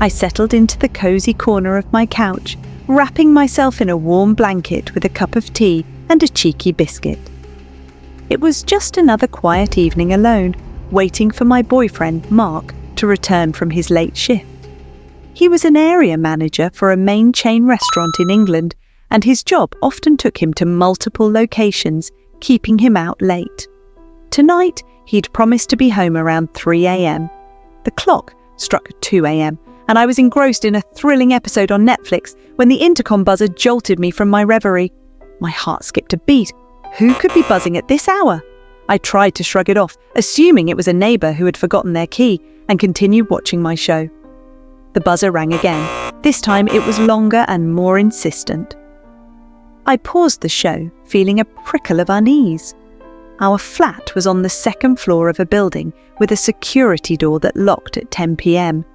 I settled into the cozy corner of my couch, wrapping myself in a warm blanket with a cup of tea and a cheeky biscuit. It was just another quiet evening alone, waiting for my boyfriend, Mark, to return from his late shift. He was an area manager for a main chain restaurant in England, and his job often took him to multiple locations, keeping him out late. Tonight, he'd promised to be home around 3 a.m. The clock struck 2 a.m, and I was engrossed in a thrilling episode on Netflix when the intercom buzzer jolted me from my reverie. My heart skipped a beat. Who could be buzzing at this hour? I tried to shrug it off, assuming it was a neighbour who had forgotten their key, and continued watching my show. The buzzer rang again. This time it was longer and more insistent. I paused the show, feeling a prickle of unease. Our flat was on the second floor of a building with a security door that locked at 10 p.m.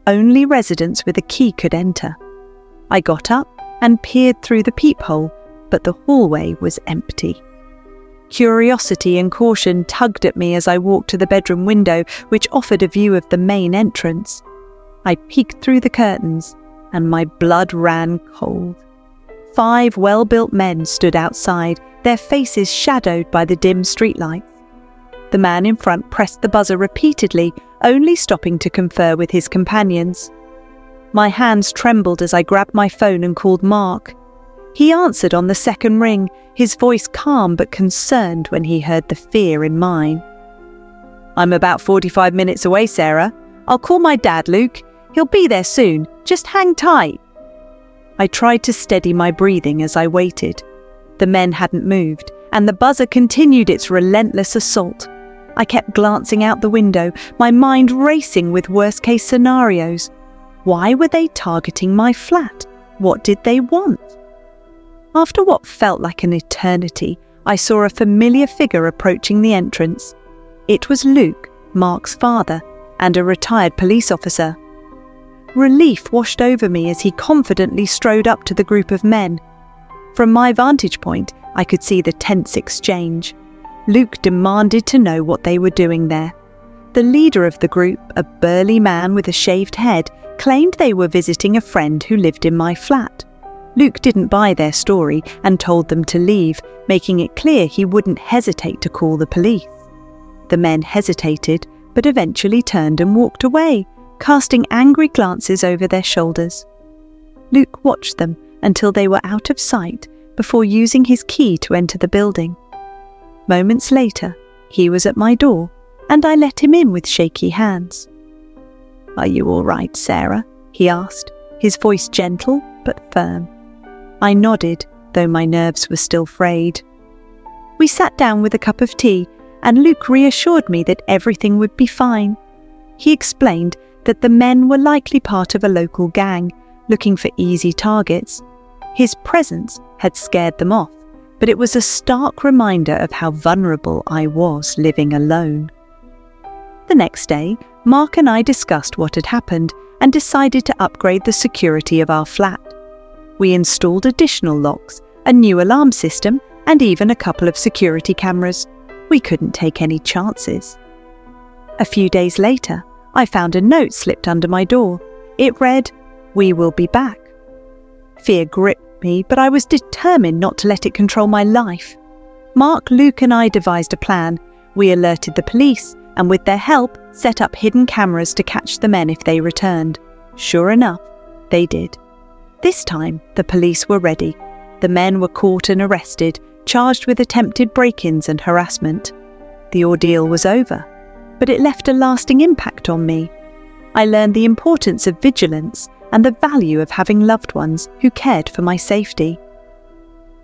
Only residents with a key could enter. I got up and peered through the peephole, but the hallway was empty. Curiosity and caution tugged at me as I walked to the bedroom window, which offered a view of the main entrance. I peeked through the curtains, and my blood ran cold. 5 well-built men stood outside, their faces shadowed by the dim streetlights. The man in front pressed the buzzer repeatedly, only stopping to confer with his companions. My hands trembled as I grabbed my phone and called Mark. He answered on the second ring, his voice calm but concerned when he heard the fear in mine. "I'm about 45 minutes away, Sarah. I'll call my dad, Luke. He'll be there soon. Just hang tight." I tried to steady my breathing as I waited. The men hadn't moved, and the buzzer continued its relentless assault. I kept glancing out the window, my mind racing with worst-case scenarios. Why were they targeting my flat? What did they want? After what felt like an eternity, I saw a familiar figure approaching the entrance. It was Luke, Mark's father, and a retired police officer. Relief washed over me as he confidently strode up to the group of men. From my vantage point, I could see the tense exchange. Luke demanded to know what they were doing there. The leader of the group, a burly man with a shaved head, claimed they were visiting a friend who lived in my flat. Luke didn't buy their story and told them to leave, making it clear he wouldn't hesitate to call the police. The men hesitated, but eventually turned and walked away, casting angry glances over their shoulders. Luke watched them until they were out of sight before using his key to enter the building. Moments later, he was at my door, and I let him in with shaky hands. "Are you all right, Sarah?" he asked, his voice gentle but firm. I nodded, though my nerves were still frayed. We sat down with a cup of tea, and Luke reassured me that everything would be fine. He explained that the men were likely part of a local gang, looking for easy targets. His presence had scared them off, but it was a stark reminder of how vulnerable I was living alone. The next day, Mark and I discussed what had happened and decided to upgrade the security of our flat. We installed additional locks, a new alarm system, and even a couple of security cameras. We couldn't take any chances. A few days later, I found a note slipped under my door. It read, "We will be back." Fear gripped me, but I was determined not to let it control my life. Mark, Luke, and I devised a plan. We alerted the police, and with their help, set up hidden cameras to catch the men if they returned. Sure enough, they did. This time, the police were ready. The men were caught and arrested, charged with attempted break-ins and harassment. The ordeal was over, but it left a lasting impact on me. I learned the importance of vigilance and the value of having loved ones who cared for my safety.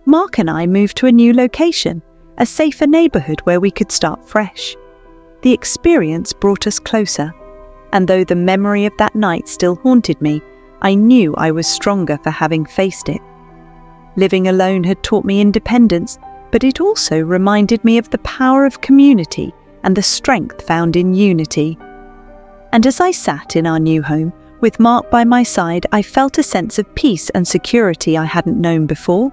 Mark and I moved to a new location, a safer neighbourhood where we could start fresh. The experience brought us closer, and though the memory of that night still haunted me, I knew I was stronger for having faced it. Living alone had taught me independence, but it also reminded me of the power of community and the strength found in unity. And as I sat in our new home, with Mark by my side, I felt a sense of peace and security I hadn't known before.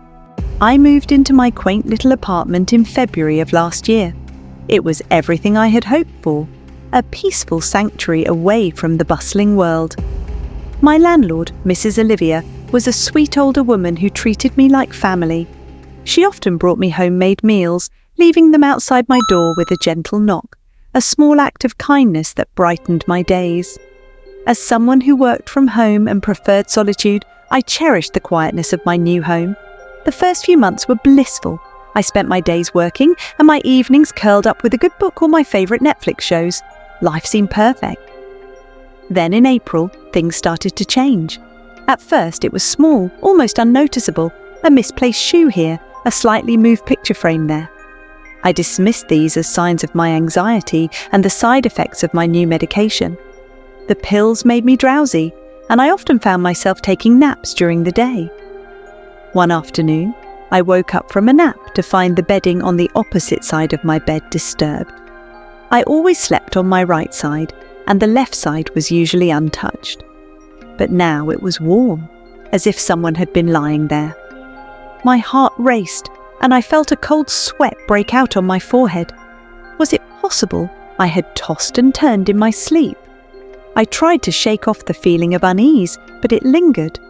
I moved into my quaint little apartment in February of last year. It was everything I had hoped for, a peaceful sanctuary away from the bustling world. My landlord, Mrs. Olivia, was a sweet older woman who treated me like family. She often brought me homemade meals, leaving them outside my door with a gentle knock, a small act of kindness that brightened my days. As someone who worked from home and preferred solitude, I cherished the quietness of my new home. The first few months were blissful. I spent my days working and my evenings curled up with a good book or my favourite Netflix shows. Life seemed perfect. Then in April, things started to change. At first it was small, almost unnoticeable, a misplaced shoe here, a slightly moved picture frame there. I dismissed these as signs of my anxiety and the side effects of my new medication. The pills made me drowsy, and I often found myself taking naps during the day. One afternoon, I woke up from a nap to find the bedding on the opposite side of my bed disturbed. I always slept on my right side, and the left side was usually untouched. But now it was warm, as if someone had been lying there. My heart raced, and I felt a cold sweat break out on my forehead. Was it possible I had tossed and turned in my sleep? I tried to shake off the feeling of unease, but it lingered.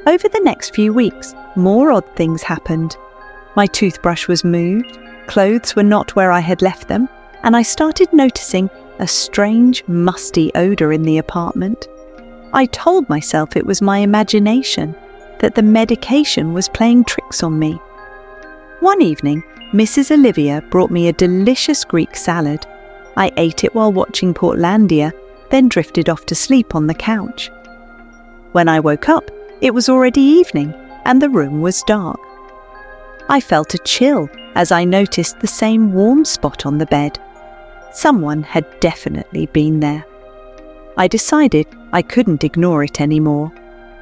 Over the next few weeks, more odd things happened. My toothbrush was moved, clothes were not where I had left them, and I started noticing a strange, musty odour in the apartment. I told myself it was my imagination, that the medication was playing tricks on me. One evening, Mrs. Olivia brought me a delicious Greek salad. I ate it while watching Portlandia, then drifted off to sleep on the couch. When I woke up, it was already evening, and the room was dark. I felt a chill as I noticed the same warm spot on the bed. Someone had definitely been there. I decided I couldn't ignore it anymore.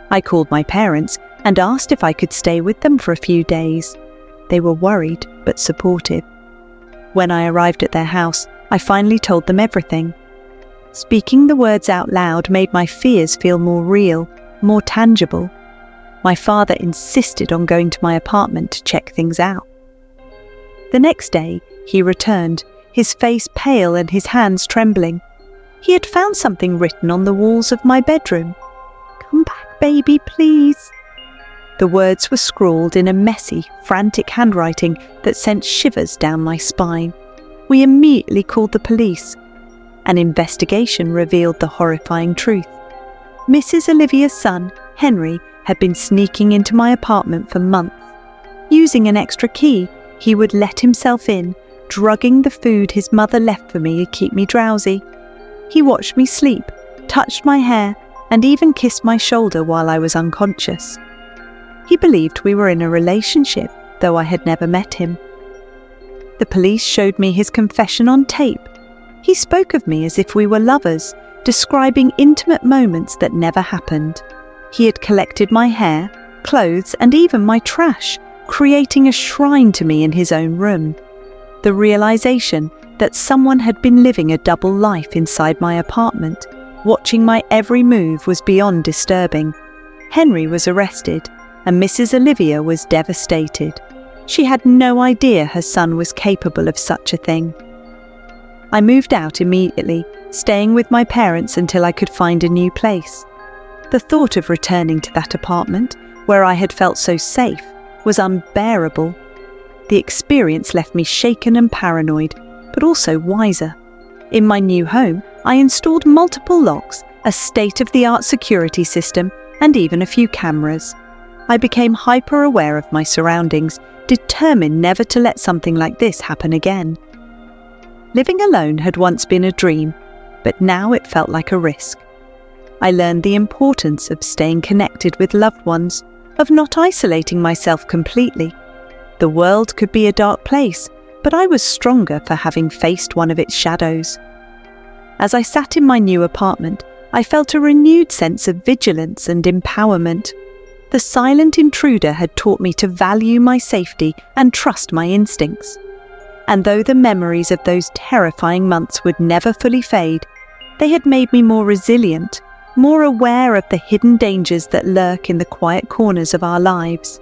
I called my parents and asked if I could stay with them for a few days. They were worried but supportive. When I arrived at their house, I finally told them everything. Speaking the words out loud made my fears feel more real, more tangible. My father insisted on going to my apartment to check things out. The next day, he returned, his face pale and his hands trembling. He had found something written on the walls of my bedroom. "Come back, baby, please." The words were scrawled in a messy, frantic handwriting that sent shivers down my spine. We immediately called the police. An investigation revealed the horrifying truth. Mrs. Olivia's son, Henry, had been sneaking into my apartment for months. Using an extra key, he would let himself in, drugging the food his mother left for me to keep me drowsy. He watched me sleep, touched my hair, and even kissed my shoulder while I was unconscious. He believed we were in a relationship, though I had never met him. The police showed me his confession on tape. He spoke of me as if we were lovers, describing intimate moments that never happened. He had collected my hair, clothes, and even my trash, creating a shrine to me in his own room. The realization that someone had been living a double life inside my apartment, watching my every move, was beyond disturbing. Henry was arrested, and Mrs. Olivia was devastated. She had no idea her son was capable of such a thing. I moved out immediately, staying with my parents until I could find a new place. The thought of returning to that apartment, where I had felt so safe, was unbearable. The experience left me shaken and paranoid, but also wiser. In my new home, I installed multiple locks, a state-of-the-art security system, and even a few cameras. I became hyper-aware of my surroundings, determined never to let something like this happen again. Living alone had once been a dream, but now it felt like a risk. I learned the importance of staying connected with loved ones, of not isolating myself completely. The world could be a dark place, but I was stronger for having faced one of its shadows. As I sat in my new apartment, I felt a renewed sense of vigilance and empowerment. The silent intruder had taught me to value my safety and trust my instincts. And though the memories of those terrifying months would never fully fade, they had made me more resilient, more aware of the hidden dangers that lurk in the quiet corners of our lives.